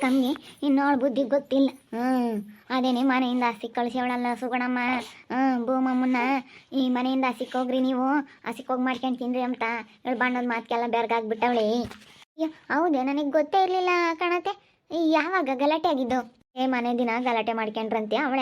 ಕಮ್ಮಿ ಇನ್ನೋಳು ಬುದ್ಧಿ ಗೊತ್ತಿಲ್ಲ. ಅದೇನೆ ಮನೆಯಿಂದ ಹಸಿಕ್ ಕಳಿಸವಳಲ್ಲ ಸುಗುಣಮ್ಮ. ಭೂಮಮ್ಮನ್ನ ಈ ಮನೆಯಿಂದ ಹಸಿಕ್ ಹೋಗ್ರಿ ನೀವು, ಹಸಿಕ್ ಹೋಗಿ ಮಾಡ್ಕೊಂಡು ತಿನ್ರಿ ಅಂತ ಹೇಳಿ ಬಣ್ಣದ ಮಾತ್ಕೆಲ್ಲ ಬೆರ್ಗಾಗ್ಬಿಟ್ಟವಳಿ. ಅಯ್ಯೋ ಹೌದೇ, ನನಗೆ ಗೊತ್ತೇ ಇರಲಿಲ್ಲ ಕಣತೆ. ಯಾವಾಗ ಗಲಾಟೆ ಆಗಿದ್ದು? ಮನೆ ದಿನ ಗಲಾಟೆ ಮಾಡ್ಕೊಂಡ್ರಂತೆ ಅವಳು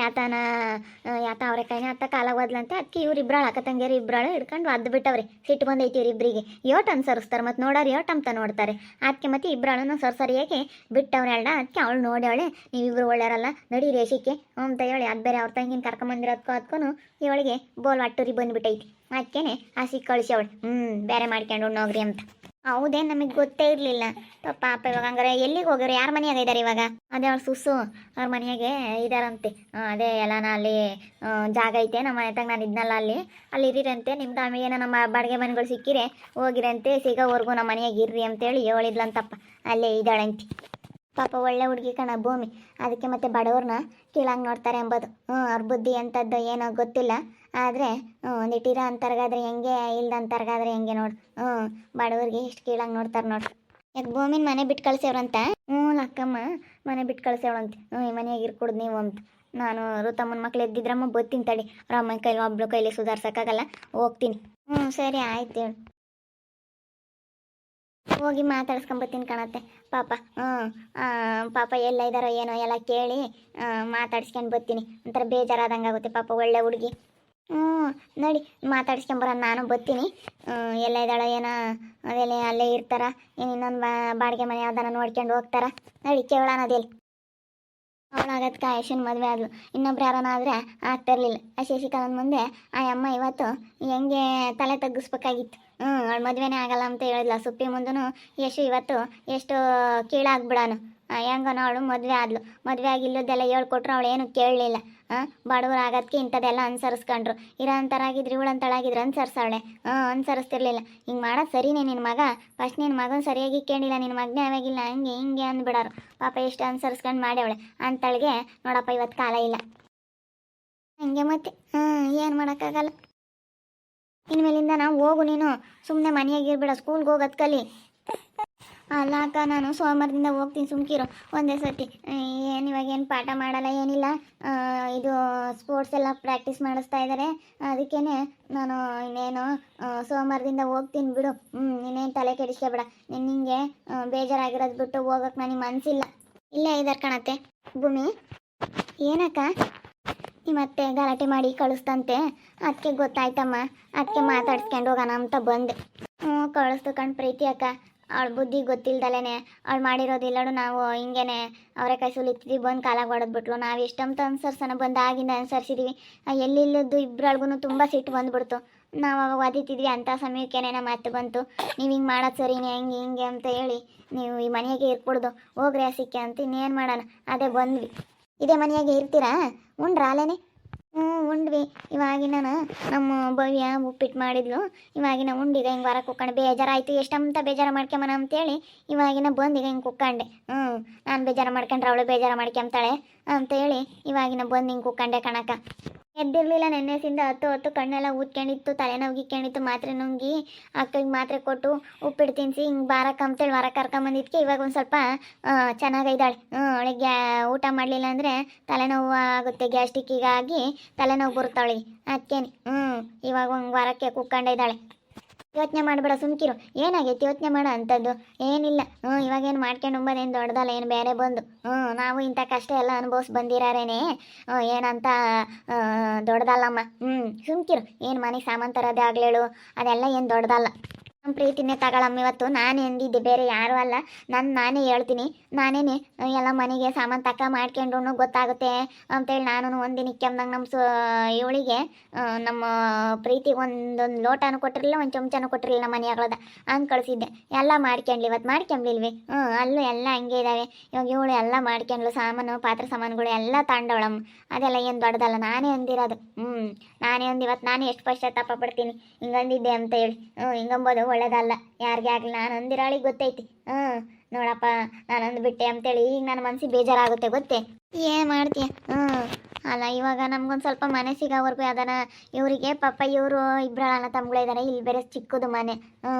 ಯಾತ ಅವ್ರೆ ಕೈನ ಅತ್ತ ಕಾಲ ಓದ್ಲಂತೆ. ಅದಕ್ಕೆ ಇವ್ರಿಬ್ರಾಳು ಅಕ್ಕ ತಂಗಿಯರು ಇಬ್ರಾಳು ಹಿಡ್ಕೊಂಡು ಅದ್ದು ಬಿಟ್ಟವ್ರಿ. ಸಿಟ್ಟು ಬಂದೈತಿ ಇವ್ರಿಬ್ರಿಗೆ. ಯೋಟ್ ಅನ್ಸರಿಸ್ತಾರೆ ಮತ್ತು ನೋಡೋರು ಯೋಟ್ ಅಂತ ನೋಡ್ತಾರೆ. ಅದಕ್ಕೆ ಮತ್ತೆ ಇಬ್ರಾಳನ್ನು ಸರಿಯಾಗಿ ಬಿಟ್ಟವ್ರೆ ಅಲ್ಲ. ಅದಕ್ಕೆ ಅವಳು ನೋಡವಳೆ ನೀವಿಬ್ರು ಒಳ್ಳೆಯರಲ್ಲ ನಡಿ ರೇಷಿಕೆ ಅಂತ ಹೇಳಿ ಅದು ಬೇರೆ ಅವ್ರ ತಂಗಿನ ಕರ್ಕೊಂಬಂದಿರೋದಕ್ಕೂ ಅದಕ್ಕೂ ಇವಳಿಗೆ ಬೋಲ್ ಅಟ್ಟೂರಿ ಬಂದುಬಿಟ್ಟೈತಿ. ಅದಕ್ಕೇನೆ ಹಸಿ ಕಳಿಸವಳು ಬೇರೆ ಮಾಡ್ಕೊಂಡು ನೋಗ್ರಿ ಅಂತ. ಹೌದೇನು, ನಮಗೆ ಗೊತ್ತೇ ಇರಲಿಲ್ಲ ಪಾಪ. ಇವಾಗ ಹಂಗಾರೆ ಎಲ್ಲಿಗೆ ಹೋಗ್ಯಾರ? ಯಾರ ಮನೆಯಾಗ ಇದ್ದಾರೆ ಇವಾಗ? ಅದೇ ಅವ್ರು ಸುಸ್ಸು ಅವ್ರ ಮನೆಯಾಗೆ ಇದಾರಂತೆ. ಅದೇ ಎಲ್ಲಾನ ಅಲ್ಲಿ ಜಾಗ ಐತೆ ನಮ್ಮ ಮನೆ ನಾನು ಇದ್ನಲ್ಲ ಅಲ್ಲಿ ಇರಿರಂತೆ. ನಿಮ್ದು ಆಮೇಲೆ ಏನೋ ನಮ್ಮ ಬಾಡಿಗೆ ಮನೆಗಳು ಸಿಕ್ಕಿರೆ ಹೋಗಿರಂತೆ, ಸಿಗೋವರೆಗೂ ನಮ್ಮ ಮನೆಯಾಗ ಇರ್ರಿ ಅಂತೇಳಿ ಹೇಳಿದ್ಲಂತಪ್ಪ. ಅಲ್ಲೇ ಇದ್ದಾಳಂತೆ ಪಾಪ. ಒಳ್ಳೆ ಹುಡುಗಿ ಕಣ ಭೂಮಿ. ಅದಕ್ಕೆ ಮತ್ತೆ ಬಡವ್ರನ್ನ ಕೀಳಾಗಿ ನೋಡ್ತಾರೆ ಎಂಬುದು. ಅವ್ರ ಬುದ್ಧಿ ಎಂಥದ್ದು ಏನೋ ಗೊತ್ತಿಲ್ಲ. ಆದರೆ ಒಂದಿಟ್ಟಿರ ಅಂತರ್ಗಾದ್ರೆ ಹೆಂಗೆ, ಇಲ್ದಂತರ್ಗಾದ್ರೆ ಹೆಂಗೆ ನೋಡು. ಬಡವ್ರಿಗೆ ಎಷ್ಟು ಕೀಳಾಗಿ ನೋಡ್ತಾರೆ ನೋಡ್ರಿ. ಯಾಕೆ ಭೂಮಿನ ಮನೆ ಬಿಟ್ಟು ಕಳ್ಸೇವ್ರಂತ? ಅಕ್ಕಮ್ಮ ಮನೆ ಬಿಟ್ಟು ಕಳ್ಸೇವಳಂತೆ. ಈ ಮನೆಯಾಗ ಇರ್ಕೊಡ್ದು ನೀವು ಅಂತ. ನಾನು ಋತಮ್ಮನ ಮಕ್ಳು ಎದ್ದಿದ್ರಮ್ಮ ಬತ್ತೀನಿ ತಡಿ. ರಮ್ಮನ ಕೈಲಿ ಒಬ್ಳು ಕೈಲಿ ಸುಧಾರ್ಸೋಕ್ಕಾಗಲ್ಲ, ಹೋಗ್ತೀನಿ. ಸರಿ ಆಯ್ತು ಹೇಳು. ಹೋಗಿ ಮಾತಾಡ್ಸ್ಕೊಂಬತ್ತೀನಿ ಕಣತ್ತೆ ಪಾಪ. ಪಾಪ ಎಲ್ಲ ಇದ್ದಾರೋ ಏನೋ ಎಲ್ಲ ಕೇಳಿ ಮಾತಾಡ್ಸ್ಕೊಂಡು ಬರ್ತೀನಿ. ಒಂಥರ ಬೇಜಾರಾದಂಗೆ ಆಗುತ್ತೆ ಪಾಪ. ಒಳ್ಳೆ ಹುಡುಗಿ. ನಡಿ ಮಾತಾಡ್ಸ್ಕೊಂಬರ, ನಾನು ಬರ್ತೀನಿ. ಎಲ್ಲ ಇದ್ದಾಳೋ ಏನೋ, ಅದೆಲ್ಲ ಅಲ್ಲೇ ಇರ್ತಾರ, ಇನ್ನೊಂದು ಬಾಡಿಗೆ ಮನೆ ಯಾವ್ದಾನ ನೋಡ್ಕೊಂಡು ಹೋಗ್ತಾರ. ನಡಿ ಕೇಳೋಣ ಅದೆಲ್ಲಿ. ಅವಳಾಗದ್ಕೆ ಆಯಶನ್ ಮದುವೆ ಆದ್ಲು. ಇನ್ನೊಬ್ರು ಯಾರನ ಆದರೆ ಆಗ್ತಿರ್ಲಿಲ್ಲ. ಆ ಶಶಿಕಲನ ಮುಂದೆ ಆ ಅಮ್ಮ ಇವತ್ತು ಹೆಂಗೆ ತಲೆ ತಗ್ಗಿಸ್ಬೇಕಾಗಿತ್ತು. ಅವಳು ಮದುವೆನೇ ಆಗಲ್ಲ ಅಂತ ಹೇಳಿದ್ಲ. ಸುಪ್ಪಿ ಮುಂದೂ ಯಶು ಇವತ್ತು ಎಷ್ಟು ಕೀಳಾಗ್ಬಿಡಾನು. ಹೆಂಗನೋ ಅವಳು ಮದುವೆ ಆದ್ಲು. ಮದುವೆ ಆಗಿಲ್ಲದೆಲ್ಲ ಹೇಳ್ಕೊಟ್ರು, ಅವಳು ಏನು ಕೇಳಲಿಲ್ಲ. ಬಡವರು ಆಗೋದಕ್ಕೆ ಇಂಥದ್ದೆಲ್ಲ ಅನುಸರಿಸ್ಕೊಂಡ್ರು. ಇರೋಂಥರಾಗಿದ್ರು ಇವಳಂತಳಾಗಿದ್ರು ಅನುಸರಿಸವಳೆ. ಅನುಸರಿಸ್ತಿರ್ಲಿಲ್ಲ. ಹಿಂಗೆ ಮಾಡೋದು ಸರಿನೇ ನಿನ್ನ ಮಗ. ಫಸ್ಟ್ ನಿನ್ನ ಮಗನ ಸರಿಯಾಗಿ ಕೇಳಿಲ್ಲ, ನಿನ್ನ ಮಗನೇ ಅವಾಗಿಲ್ಲ, ಹಂಗೆ ಹಿಂಗೆ ಅಂದ್ಬಿಡೋರು. ಪಾಪ ಎಷ್ಟು ಅನುಸರಿಸ್ಕೊಂಡು ಮಾಡ್ಯವಳೆ ಅಂತಳಿಗೆ. ನೋಡಪ್ಪ ಇವತ್ತು ಕಾಲ ಇಲ್ಲ ಹಂಗೆ ಮತ್ತೆ. ಏನು ಮಾಡೋಕ್ಕಾಗಲ್ಲ. ಇನ್ಮೇಲಿಂದ ನಾವು ಹೋಗು, ನೀನು ಸುಮ್ಮನೆ ಮನೆಯಾಗಿರ್ಬೇಡ, ಸ್ಕೂಲ್ಗೆ ಹೋಗೋದು ಕಲಿ. ಅಲ್ಲ ಅಕ್ಕ, ನಾನು ಸೋಮವಾರದಿಂದ ಹೋಗ್ತೀನಿ, ಸುಮ್ಕಿರು ಒಂದೇ ಸತಿ. ಇವಾಗೇನು ಪಾಠ ಮಾಡಲ್ಲ ಏನಿಲ್ಲ. ಇದು ಸ್ಪೋರ್ಟ್ಸ್ ಎಲ್ಲ ಪ್ರಾಕ್ಟೀಸ್ ಮಾಡಿಸ್ತಾ ಇದ್ದಾರೆ. ಅದಕ್ಕೇ ನಾನು ಇನ್ನೇನು ಸೋಮವಾರದಿಂದ ಹೋಗ್ತೀನಿ ಬಿಡು. ಇನ್ನೇನು ತಲೆ ಕೆಡಿಸ್ಕೊಬೇಡ. ನಿಂಗೆ ಬೇಜಾರಾಗಿರೋದು ಬಿಟ್ಟು ಹೋಗೋಕೆ ನನಗೆ ಮನಸ್ಸಿಲ್ಲ. ಇಲ್ಲೇ ಇದ್ದಾರೆ ಕಣತ್ತೆ. ಭೂಮಿ ಏನಕ್ಕ? ಮತ್ತೆ ಗಲಾಟೆ ಮಾಡಿ ಕಳಿಸ್ತಂತೆ. ಅದಕ್ಕೆ ಗೊತ್ತಾಯ್ತಮ್ಮ, ಅದಕ್ಕೆ ಮಾತಾಡ್ಸ್ಕೊಂಡು ಹೋಗೋಣ ಅಂತ ಬಂದೆ. ಕಳಿಸ್ತು ಕಣ್ ಪ್ರೀತಿ ಅಕ್ಕ. ಅವಳ ಬುದ್ಧಿ ಗೊತ್ತಿಲ್ದಲೇ ಅವಳು ಮಾಡಿರೋದಿಲ್ಲಡು. ನಾವು ಹಿಂಗೇನೆ ಅವರೆಕಾಯಿ ಸುಲಿತಿದ್ವಿ, ಬಂದು ಕಾಲಾಗ ಹೊಡೆದ್ಬಿಟ್ಲು. ನಾವು ಎಷ್ಟಂತ ಅನುಸರಿಸೋಣ ಬಂದು ಆಗಿಂದ ಅನುಸರಿಸಿದ್ವಿ. ಎಲ್ಲಿಲ್ಲದ್ದು ಇಬ್ಬರಳ್ಗೂ ತುಂಬ ಸಿಟ್ಟು ಬಂದ್ಬಿಡ್ತು. ನಾವು ಅವಾಗ ಓದಿತಿದ್ವಿ, ಅಂಥ ಸಮಯಕ್ಕೇನೆ ನಮ್ಮ ಮತ್ತೆ ಬಂತು, ನೀವು ಹಿಂಗೆ ಮಾಡೋದು ಸರಿನೇ, ಹೆಂಗೆ ಹಿಂಗೆ ಅಂತ ಹೇಳಿ ನೀವು ಈ ಮನೆಯಾಗೆ ಇರ್ಕೊಡ್ದು ಹೋಗ್ರಿ ಹಸಿಕ್ಕೆ ಅಂತ. ಇನ್ನೇನು ಮಾಡೋಣ, ಅದೇ ಬಂದ್ವಿ. ಇದೇ ಮನೆಯಾಗೆ ಇರ್ತೀರಾ? ಉಂಡ್ರ ಅಲ್ಲೇನೆ? ಉಂಡ್ವಿ. ಇವಾಗಿನ ನಮ್ಮ ಭವ್ಯ ಉಪ್ಪಿಟ್ಟು ಮಾಡಿದ್ಲು. ಇವಾಗಿನ ಉಂಡಿಗ ಹಿಂಗೆ ಹೊರಗೆ ಕುಕ್ಕಂಡೆ. ಬೇಜಾರಾಯಿತು, ಎಷ್ಟಂತ ಬೇಜಾರು ಮಾಡ್ಕೊಂಬನ ಅಂತೇಳಿ ಇವಾಗಿನ ಬಂದು ಈಗ ಹಿಂಗೆ ಕುಕ್ಕಂಡೆ. ನಾನು ಬೇಜಾರು ಮಾಡ್ಕೊಂಡ್ರೆ ಅವಳು ಬೇಜಾರು ಮಾಡ್ಕೊಂತಾಳೆ ಅಂತೇಳಿ ಇವಾಗಿನ ಬಂದು ಹಿಂಗೆ ಕುಕ್ಕಂಡೆ ಕಣಕ್ಕ. ಎದ್ದಿರಲಿಲ್ಲ ನೆನ್ನೆಸಿಂದ. ಹೊತ್ತು ಕಣ್ಣೆಲ್ಲ ಊದ್ಕೊಂಡಿತ್ತು, ತಲೆನೋವು ಗಿಕ್ಕೊಂಡಿತ್ತು. ಮಾತ್ರೆ ನುಂಗಿ ಅಕ್ಕಗೆ ಮಾತ್ರೆ ಕೊಟ್ಟು ಉಪ್ಪಿಟ್ಟು ತಿನ್ನಿಸಿ ಹಿಂಗೆ ಬಾರಕ್ಕೆ ಅಂತೇಳಿ ಹೊರಗೆ ಕರ್ಕೊಂಬಂದಿದ್ದಕ್ಕೆ ಇವಾಗ ಒಂದು ಸ್ವಲ್ಪ ಚೆನ್ನಾಗಿದ್ದಾಳೆ. ಅವಳಿಗೆ ಊಟ ಮಾಡಲಿಲ್ಲ ಅಂದರೆ ತಲೆನೋವು ಆಗುತ್ತೆ, ಗ್ಯಾಸ್ಟ್ರಿಕ್ಕಿಗಾಗಿ ತಲೆನೋವು ಬರುತ್ತವಳಿಗೆ. ಅದಕ್ಕೇನೆ ಇವಾಗ ಒಂದು ವಾರಕ್ಕೆ ಕುಕ್ಕಂಡಿದ್ದಾಳೆ. ಯೋಚನೆ ಮಾಡಬೇಡ, ಸುಮ್ಕಿರು. ಏನಾಗೈತಿ ಯೋಚನೆ ಮಾಡೋ ಅಂಥದ್ದು ಏನಿಲ್ಲ. ಇವಾಗೇನು ಮಾಡ್ಕೊಂಡು ಉಂಬೋದೇನು ದೊಡ್ಡದಲ್ಲ, ಏನು ಬೇರೆ ಬಂದು. ನಾವು ಇಂಥ ಕಷ್ಟ ಎಲ್ಲ ಅನುಭವಿಸಿ ಬಂದಿರಾರೇನೆ, ಏನಂತ ದೊಡ್ಡದಲ್ಲಮ್ಮ. ಸುಮ್ಕಿರು. ಏನು ಮನೆಗೆ ಸಾಮಾನು ತರೋದೇ ಆಗಲೇಳು, ಅದೆಲ್ಲ ಏನು ದೊಡ್ಡದಲ್ಲ. ನಮ್ಮ ಪ್ರೀತಿನೇ ತಗೊಳಮ್ಮ. ಇವತ್ತು ನಾನು ಎಂದಿದ್ದೆ, ಬೇರೆ ಯಾರೂ ಅಲ್ಲ. ನಾನೇ ಹೇಳ್ತೀನಿ. ನಾನೇನೆ ಎಲ್ಲ ಮನೆಗೆ ಸಾಮಾನು ತಕ್ಕ ಮಾಡ್ಕೊಂಡು ಗೊತ್ತಾಗುತ್ತೆ ಅಂತೇಳಿ ನಾನು ಒಂದಿನ ಕೆಮ್ದಂಗೆ ನಮ್ಮ ಇವಳಿಗೆ ನಮ್ಮ ಪ್ರೀತಿಗೆ ಒಂದೊಂದು ಲೋಟನೂ ಕೊಟ್ಟಿರಲಿಲ್ಲ, ಒಂದು ಚಮಚನೂ ಕೊಟ್ಟಿರಲಿಲ್ಲ ನಮ್ಮ ಮನೆಯಾಗಳದ ಹಂಗೆ ಕಳಿಸಿದ್ದೆ. ಎಲ್ಲ ಮಾಡ್ಕೊಂಡ್ಲಿ, ಇವತ್ತು ಮಾಡ್ಕೊಂಬ್ಲಿಲ್ವಿ? ಅಲ್ಲೂ ಎಲ್ಲ ಹಂಗೆ ಇದ್ದಾವೆ. ಇವಾಗ ಇವಳು ಎಲ್ಲ ಮಾಡ್ಕೊಂಡ್ಲು, ಸಾಮಾನು ಪಾತ್ರೆ ಸಾಮಾನುಗಳು ಎಲ್ಲ ತಾಂಡವಳಮ್ಮ. ಅದೆಲ್ಲ ಏನು ದೊಡ್ಡದಲ್ಲ. ನಾನೇ ಅಂದಿರೋದು. ನಾನೇ ಒಂದು ಇವತ್ತು ನಾನು ಎಷ್ಟು ಪಶ್ಚಾತ್ತಾಪ ಪಡ್ತೀನಿ ಹಿಂಗಂದಿದ್ದೆ ಅಂತ ಹೇಳಿ. ಹಿಂಗಂಬೋದು ಒಳ್ಳೇದಲ್ಲ ಯಾರಿಗೆ ಆಗಲಿ. ನಾನು ಅಂದಿರಾಳಿಗೆ ಗೊತ್ತೈತಿ. ನೋಡಪ್ಪ ನಾನು ಅಂದ್ಬಿಟ್ಟೆ ಅಂತೇಳಿ ಈಗ ನನ್ನ ಮನಸ್ಸಿಗೆ ಬೇಜಾರಾಗುತ್ತೆ ಗೊತ್ತೇ. ಏನು ಮಾಡ್ತೀಯ? ಅಲ್ಲ ಇವಾಗ ನಮ್ಗೊಂದು ಸ್ವಲ್ಪ ಮನೆ ಸಿಗೋವರೆಗೂ ಅದನ್ನ ಇವರಿಗೆ ಪಾಪ ಇವರು ಇಬ್ಬರು ಅಣ್ಣ ತಮ್ಮಗಳಿದ್ದಾರೆ, ಇಲ್ಲಿ ಬೇರೆ ಚಿಕ್ಕದು ಮನೆ.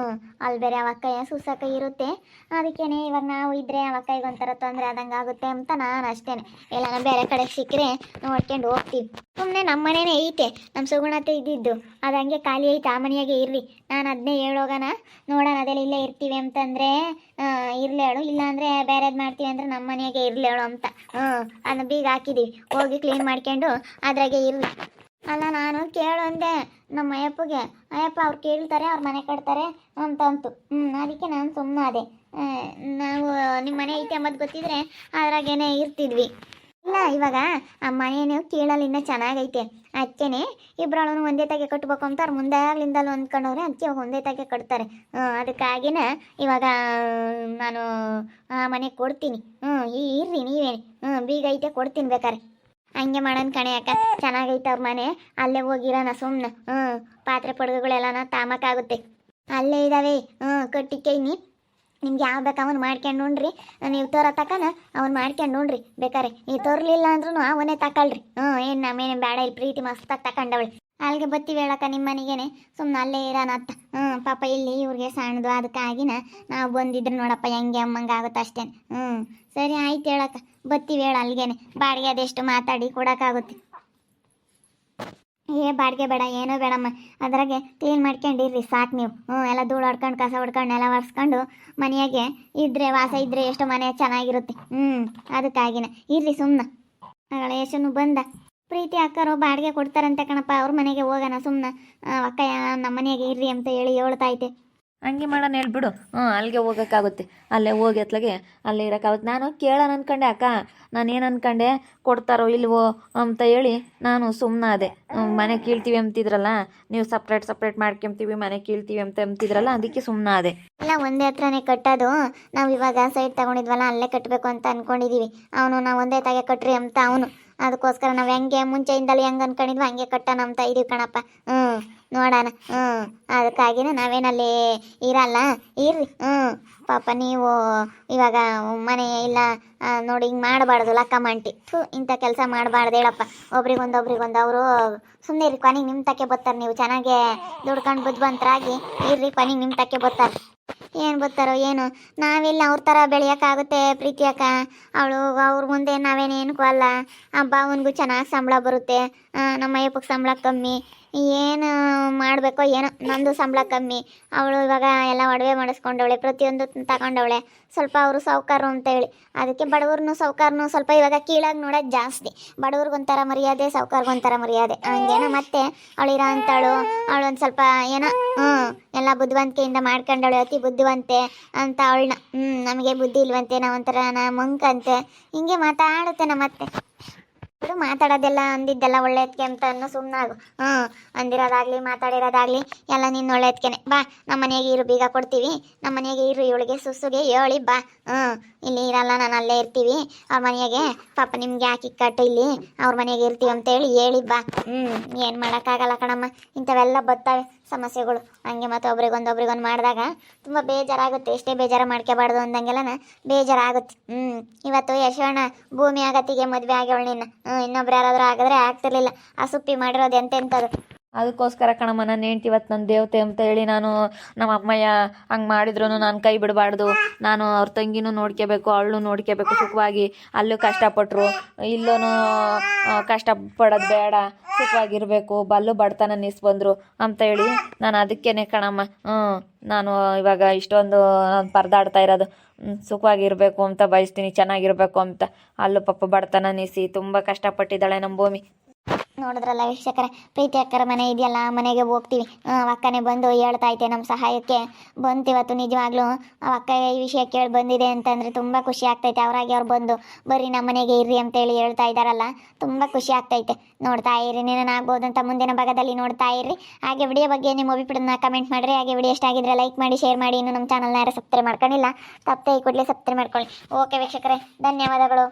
ಅಲ್ಲಿ ಬೇರೆ ಅವಕ್ಕಯ್ಯ ಸುಸಕ ಇರುತ್ತೆ. ಅದಕ್ಕೇನೆ ಇವಾಗ ನಾವು ಇದ್ರೆ ಅವಕ್ಕಯ್ಯಗೆ ಒಂಥರ ತೊಂದರೆ ಆದಂಗೆ ಆಗುತ್ತೆ ಅಂತ ನಾನು ಅಷ್ಟೇನೆ ಎಲ್ಲ ಬೇರೆ ಕಡೆ ಸಿಕ್ಕರೆ ನೋಡ್ಕೊಂಡು ಹೋಗ್ತೀವಿ. ಸುಮ್ಮನೆ ನಮ್ಮ ಮನೇನೇ ಐತೆ, ನಮ್ಮ ಸುಗುಣತೆ ಇದ್ದಿದ್ದು ಅದು ಹಂಗೆ ಖಾಲಿ ಐತೆ, ಆ ಮನೆಯಾಗೆ ಇರ್ರಿ. ನಾನು ಅದನ್ನೇ ಹೇಳೋಗನ ನೋಡೋಣ, ಅದೆಲ್ಲ ಇಲ್ಲೇ ಇರ್ತೀವಿ ಅಂತಂದರೆ ಇರ್ಲಿ ಹೇಳು, ಇಲ್ಲಾಂದರೆ ಬೇರೆದು ಮಾಡ್ತೀವಿ ಅಂದರೆ ನಮ್ಮ ಮನೆಯಾಗೆ ಇರ್ಲಿ ಹೇಳು ಅಂತ ಅದನ್ನ ಬೀಗ ಹಾಕಿದ್ದೀವಿ. ಹೋಗಿ ಕ್ಲೀನ್ ಮಾಡ್ಕೊಂಡು ಅದ್ರಾಗೆ ಇರ್ಲಿ. ಅಲ್ಲ ನಾನು ಕೇಳು ಅಂದೆ ನಮ್ಮ ಅಯ್ಯಪ್ಪಗೆ, ಅಯ್ಯಪ್ಪ ಅವ್ರು ಕೇಳ್ತಾರೆ, ಅವ್ರ ಮನೆ ಕಟ್ತಾರೆ ಅಂತಂತು. ಅದಕ್ಕೆ ನಾನು ಸುಮ್ಮನೆ ಅದೇ, ನಾವು ನಿಮ್ಮ ಮನೆ ಐತೆ ಅಂಬದು ಗೊತ್ತಿದ್ರೆ ಅದ್ರಾಗೇನೆ ಇರ್ತಿದ್ವಿ. ಇಲ್ಲ ಇವಾಗ ಆ ಮನೇನು ಕೀಳಲ್ಲಿ ಇನ್ನೂ ಚೆನ್ನಾಗೈತೆ, ಅದಕ್ಕೇನೆ ಇಬ್ಬರಳೂ ಒಂದೇ ತಾಗೆ ಕಟ್ಬೇಕು ಅಂತ ಅವ್ರು ಮುಂದಾಗ್ಲಿಂದಲೂ ಅಂದ್ಕೊಂಡವ್ರೆ, ಅದಕ್ಕೆ ಅವಾಗ ಒಂದೇ ತಾಗೆ ಕಟ್ತಾರೆ. ಅದಕ್ಕಾಗಿನ ಇವಾಗ ನಾನು ಆ ಮನೆಗೆ ಕೊಡ್ತೀನಿ. ಇರ್ರಿ ನೀವೇನು ಬೀಗ ಐತೆ ಕೊಡ್ತೀನಿ ಬೇಕಾರೆ. ಹಂಗೆ ಮಾಡೋಣ ಕಣೆ ಅಕ್ಕ, ಚೆನ್ನಾಗೈತೆ ಅವ್ರ ಮನೆ, ಅಲ್ಲೇ ಹೋಗಿರೋಣ ಸುಮ್ಮನೆ. ಪಾತ್ರೆ ಪಡುಗೆಗಳೆಲ್ಲನ ತಾಮಕ್ಕಾಗುತ್ತೆ, ಅಲ್ಲೇ ಇದ್ದಾವೆ. ಕಟ್ಟಿಕೈನಿ ನಿಮ್ಗೆ ಯಾವ ಬೇಕು ಅವನು ಮಾಡ್ಕೊಂಡು ನೋಡ್ರಿ, ನೀವು ತೋರ ತಕನ ಅವ್ನು ಮಾಡ್ಕೊಂಡು ನೋಡ್ರಿ ಬೇಕಾರೆ. ನೀವು ತೋರ್ಲಿಲ್ಲ ಅಂದ್ರೂ ಅವನೇ ತಗೊಳ್ರಿ. ಏನು ನಮ್ಮೇನು ಬೇಡ, ಇಲ್ಲಿ ಪ್ರೀತಿ ಮಸ್ತಾಗಿ ತಗೊಂಡವಳು. ಅಲ್ಲಿಗೆ ಬತ್ತೀವಿ ಹೇಳಕ್ಕ ನಿಮ್ಮ ಮನೆಗೇನೆ, ಸುಮ್ಮನೆ ಅಲ್ಲೇ ಇರೋಣ ಅಂತ. ಪಾಪ ಇಲ್ಲಿ ಇವ್ರಿಗೆ ಸಣ್ಣದು, ಅದಕ್ಕಾಗಿನ ನಾವು ಬಂದಿದ್ರು ನೋಡಪ್ಪ ಹೆಂಗೆ ಅಮ್ಮಂಗೆ ಆಗುತ್ತೆ ಅಷ್ಟೇ. ಸರಿ ಆಯ್ತು ಹೇಳಕ್ಕ, ಬತ್ತೀವಿ ಹೇಳ ಅಲ್ಲಿಗೇನೆ. ಬಾಡಿಗೆ ಅದೆಷ್ಟು ಮಾತಾಡಿ ಕೊಡೋಕ್ಕಾಗುತ್ತೆ. ಬಾಡಿಗೆ ಬೇಡ, ಏನೋ ಬೇಡಮ್ಮ, ಅದ್ರಾಗೆ ಕ್ಲೀನ್ ಮಾಡ್ಕೊಂಡಿರ್ರಿ ಸಾಕು ನೀವು. ಎಲ್ಲ ಧೂಳು ಹೊಡ್ಕೊಂಡು ಕಸ ಹೊಡ್ಕೊಂಡು ಎಲ್ಲ ಒರೆಸ್ಕೊಂಡು ಮನೆಯಾಗೆ ಇದ್ರೆ ವಾಸ ಇದ್ರೆ ಎಷ್ಟು ಮನೆ ಚೆನ್ನಾಗಿರುತ್ತೆ. ಅದಕ್ಕಾಗಿನ ಇರ್ರಿ ಸುಮ್ಮನೆ. ಯಶನು ಬಂದ. ಪ್ರೀತಿ ಅಕ್ಕರು ಬಾಡಿಗೆ ಕೊಡ್ತಾರಂತೆ ಕಣಪ್ಪ, ಅವ್ರ ಮನೆಗೆ ಹೋಗೋಣ ಸುಮ್ಮನೆ. ಅಕ್ಕಯ್ಯ ನಮ್ಮ ಮನೆಯಾಗೆ ಇರ್ರಿ ಅಂತ ಹೇಳಿ ಹೇಳ್ತೈತೆ. ಹಂಗೆ ಮಾಡೋಣ ಹೇಳ್ಬಿಡು. ಅಲ್ಲಿಗೆ ಹೋಗೋಕ್ಕಾಗುತ್ತೆ, ಅಲ್ಲೇ ಹೋಗಿ ಎತ್ಲಾಗೆ ಅಲ್ಲೇ ಇರೋಕ್ಕಾಗುತ್ತೆ. ನಾನು ಕೇಳೋಣ ಅಂದ್ಕೊಂಡೆ ಅಕ್ಕ, ನಾನೇನು ಅಂದ್ಕೊಂಡೆ ಕೊಡ್ತಾರೋ ಇಲ್ವೋ ಅಂತ ಹೇಳಿ ನಾನು ಸುಮ್ಮನೆ ಅದೇ. ಮನೆ ಕೀಳ್ತೀವಿ ಅಂತಿದ್ರಲ್ಲ ನೀವು, ಸಪ್ರೇಟ್ ಮಾಡ್ಕೊಂತೀವಿ ಮನೆ ಕೀಳ್ತೀವಿ ಅಂತಿದ್ರಲ್ಲ, ಅದಕ್ಕೆ ಸುಮ್ಮನೆ ಅದೇ. ಇಲ್ಲ ಒಂದೇ ಹತ್ರನೇ ಕಟ್ಟೋದು, ನಾವು ಇವಾಗ ಸೈಟ್ ತಗೊಂಡಿದ್ವಲ್ಲ ಅಲ್ಲೇ ಕಟ್ಟಬೇಕು ಅಂತ ಅಂದ್ಕೊಂಡಿದ್ದೀವಿ. ಅವನು ನಾವು ಒಂದೇ ತಾಗೆ ಕಟ್ರಿ ಅಂತ ಅವನು, ಅದಕ್ಕೋಸ್ಕರ ನಾವು ಹೆಂಗೆ ಮುಂಚೆಯಿಂದಲೂ ಹೆಂಗೆ ಅಂದ್ಕೊಂಡಿದ್ವಿ ಹಂಗೆ ಕಟ್ಟೋಣ ಅಂತ ಇದೀವಿ ಕಣಪ್ಪ. ನೋಡೋಣ. ಅದಕ್ಕಾಗಿನ ನಾವೇನಲ್ಲಿ ಇರಲ್ಲ, ಇರ್ರಿ. ಪಾಪ ನೀವು ಇವಾಗ ಮನೆ ಇಲ್ಲ ನೋಡಿ ಹಿಂಗೆ ಮಾಡಬಾರ್ದು ಲಕ್ಕ ಮಂಟಿ. ಇಂಥ ಕೆಲಸ ಮಾಡಬಾರ್ದು ಹೇಳಪ್ಪ. ಒಬ್ರಿಗೊಂದು ಅವರು ಸುಮ್ಮನೆ ಇರಿ, ಕೊನೆಗೆ ನಿಮ್ಮ ತಕ್ಕೆ ಬರ್ತಾರೆ. ನೀವು ಚೆನ್ನಾಗೆ ದುಡ್ಕೊಂಡು ಬುದ್ಧಿವಂತರಾಗಿ ಇರ್ರಿ, ಕೊನೆಗೆ ನಿಮ್ಮ ತಕ್ಕೆ ಬರ್ತಾರೆ. ಏನು ಬರ್ತಾರೋ ಏನು, ನಾವೆಲ್ಲ ಅವ್ರ ಥರ ಬೆಳೆಯೋಕ್ಕಾಗುತ್ತೆ ಪ್ರೀತಿ ಅಕ್ಕ. ಅವ್ರ ಮುಂದೆ ನಾವೇನೇನು ಅಲ್ಲ. ಹಬ್ಬ ಅವನಿಗೂ ಚೆನ್ನಾಗಿ ಸಂಬಳ ಬರುತ್ತೆ, ನಮ್ಮ ಅಯ್ಯಪ್ಪಗೆ ಸಂಬಳ ಕಮ್ಮಿ. ಏನು ಮಾಡಬೇಕೋ ಏನೋ, ನಂದು ಸಂಬಳ ಕಮ್ಮಿ. ಅವಳು ಇವಾಗ ಎಲ್ಲ ಒಡವೆ ಮಾಡಿಸ್ಕೊಂಡವಳೆ, ಪ್ರತಿಯೊಂದು ತಗೊಂಡವಳೆ. ಸ್ವಲ್ಪ ಅವರು ಸಾಹುಕಾರರು ಅಂತೇಳಿ, ಅದಕ್ಕೆ ಬಡವ್ರನ್ನೂ ಸಾಹುಕಾರನು ಸ್ವಲ್ಪ ಇವಾಗ ಕೀಳಾಗಿ ನೋಡೋದು ಜಾಸ್ತಿ. ಬಡವ್ರಿಗೊಂಥರ ಮರ್ಯಾದೆ, ಸಾಹುಕಾರ್ಗೊಂಥರ ಮರ್ಯಾದೆ ಹಂಗೇನೋ. ಮತ್ತೆ ಅವಳಿರೋ ಅಂತಾಳು, ಅವಳೊಂದು ಸ್ವಲ್ಪ ಏನೋ ಎಲ್ಲ ಬುದ್ಧಿವಂತಿಕೆಯಿಂದ ಮಾಡ್ಕೊಂಡವಳೆ, ಅತಿ ಬುದ್ಧಿವಂತೆ ಅಂತ ಅವಳನ್ನ. ನಮಗೆ ಬುದ್ಧಿ ಇಲ್ವಂತೆ, ನಾವೊಂಥರ ಮಂಕಂತೆ, ಹಿಂಗೆ ಮಾತಾಡುತ್ತೆ ನಮ್ಮತ್ತೆ. ಮಾತಾಡೋದೆಲ್ಲ ಅಂದಿದ್ದೆಲ್ಲ ಒಳ್ಳೆಯದಕ್ಕೆ ಅಂತ ಅನ್ನೋ ಸುಮ್ಮನಾಗು. ಅಂದಿರೋದಾಗ್ಲಿ ಮಾತಾಡಿರೋದಾಗ್ಲಿ ಎಲ್ಲ ನಿನ್ನ ಒಳ್ಳೆಯದಕ್ಕೆ. ಬಾ ನಮ್ಮ ಮನೆಗೆ ಇರು, ಬೀಗ ಕೊಡ್ತೀವಿ. ನಮ್ಮ ಮನೆಗೆ ಇರು, ಇವಳಿಗೆ ಸುಸುಗೆ ಹೇಳಿ ಬಾ. ಇಲ್ಲಿ ಇರಲ್ಲ, ನಾನು ಅಲ್ಲೇ ಇರ್ತೀವಿ ಅವ್ರ ಮನೆಗೆ. ಪಾಪ ನಿಮ್ಗೆ ಯಾಕೆ ಕಟ್ಟು, ಇಲ್ಲಿ ಅವ್ರ ಮನೆಗೆ ಇರ್ತೀವಿ ಅಂತೇಳಿ ಹೇಳಿ ಬಾ. ಏನು ಮಾಡೋಕ್ಕಾಗಲ್ಲ ಕಣಮ್ಮ, ಇಂಥವೆಲ್ಲ ಬರ್ತವೆ ಸಮಸ್ಯೆಗಳು. ಹಂಗೆ ಮತ್ತು ಒಬ್ರಿಗೊಂದು ಮಾಡಿದಾಗ ತುಂಬ ಬೇಜಾರಾಗುತ್ತೆ. ಎಷ್ಟೇ ಬೇಜಾರು ಮಾಡ್ಕೋಬಾರ್ದು ಅಂದಂಗೆಲ್ಲ ಬೇಜಾರಾಗುತ್ತೆ. ಇವತ್ತು ಯಶೋಣ ಭೂಮಿ ಆಗತ್ತಿಗೆ ಮದುವೆ ಆಗ್ಯವಳು ನಿನ್ನ. ಇನ್ನೊಬ್ರು ಯಾರಾದರೂ ಆಗಿದ್ರೆ ಆಗ್ತಿರ್ಲಿಲ್ಲ. ಆ ಸುಪ್ಪಿ ಮಾಡಿರೋದು ಎಂತೆಂಥದ್ದು. ಅದಕ್ಕೋಸ್ಕರ ಕಣಮ್ಮ ನಾನು ಹೆಂಡ್ತಿ ಇವತ್ತು ನನ್ನ ದೇವತೆ ಅಂತ ಹೇಳಿ ನಾನು ನಮ್ಮ ಅಮ್ಮಯ್ಯ ಹಂಗೆ ಮಾಡಿದ್ರು ನಾನು ಕೈ ಬಿಡಬಾರ್ದು. ನಾನು ಅವ್ರ ತಂಗಿನೂ ನೋಡ್ಕೋಬೇಕು, ಅವಳು ನೋಡ್ಕೋಬೇಕು ಸುಖವಾಗಿ. ಅಲ್ಲೂ ಕಷ್ಟಪಟ್ಟರು, ಇಲ್ಲೂ ಕಷ್ಟಪಡೋದು ಬೇಡ, ಸುಖವಾಗಿರಬೇಕು. ಬಲ್ಲೂ ಬಡತನ ಬಂದರು ಅಂತ ಹೇಳಿ ನಾನು ಅದಕ್ಕೇನೆ ಕಣಮ್ಮ ನಾನು ಇವಾಗ ಇಷ್ಟೊಂದು ಪರದಾಡ್ತಾ ಇರೋದು. ಸುಖವಾಗಿರಬೇಕು ಅಂತ ಬಯಸ್ತೀನಿ, ಚೆನ್ನಾಗಿರಬೇಕು ಅಂತ. ಅಲ್ಲೂ ಪಾಪ ಬಡತನ ತುಂಬ ಕಷ್ಟಪಟ್ಟಿದ್ದಾಳೆ ನಮ್ಮ ಭೂಮಿ. ನೋಡಿದ್ರಲ್ಲ ವೀಕ್ಷಕರೇ, ಪ್ರೀತಿ ಅಕ್ಕರ ಮನೆ ಇದೆಯಲ್ಲ, ಮನೆಗೆ ಹೋಗ್ತೀವಿ. ಅಕ್ಕನೇ ಬಂದು ಹೇಳ್ತಾ ಐತೆ ನಮ್ಮ ಸಹಾಯಕ್ಕೆ ಬಂತಿವತ್ತು. ನಿಜವಾಗ್ಲೂ ಆ ಅಕ್ಕ ಈ ವಿಷಯ ಕೇಳಿ ಬಂದಿದೆ ಅಂತಂದರೆ ತುಂಬ ಖುಷಿ ಆಗ್ತೈತೆ. ಅವರಾಗಿ ಅವ್ರು ಬಂದು ಬರ್ರಿ ನಮ್ಮ ಮನೆಗೆ ಇರ್ರಿ ಅಂತೇಳಿ ಹೇಳ್ತಾ ಇದ್ದಾರಲ್ಲ, ತುಂಬ ಖುಷಿ ಆಗ್ತೈತೆ. ನೋಡ್ತಾ ಇರ್ರಿ, ನೀನಾಗ್ಬೋದು ಅಂತ ಮುಂದಿನ ಭಾಗದಲ್ಲಿ ನೋಡ್ತಾ ಇರ್ರಿ. ಹಾಗೆ ವಿಡಿಯೋ ಬಗ್ಗೆ ನಿಮ್ಮ ಅಭಿಪ್ರಾಯನ ಕಮೆಂಟ್ ಮಾಡಿರಿ. ಹಾಗೆ ವಿಡಿಯೋ ಇಷ್ಟ ಆಗಿದ್ರೆ ಲೈಕ್ ಮಾಡಿ, ಶೇರ್ ಮಾಡಿ. ಇನ್ನು ನಮ್ಮ ಚಾನಲ್ನ ಯಾರು ಸಬ್ಸ್ಕ್ರೈಬ್ ಮಾಡ್ಕೊಂಡಿಲ್ಲ, ತಪ್ಪೇ ಕೂಡಲೇ ಸಬ್ಸ್ಕ್ರೈಬ್ ಮಾಡ್ಕೊಳ್ಳಿ. ಓಕೆ ವೀಕ್ಷಕರೇ, ಧನ್ಯವಾದಗಳು.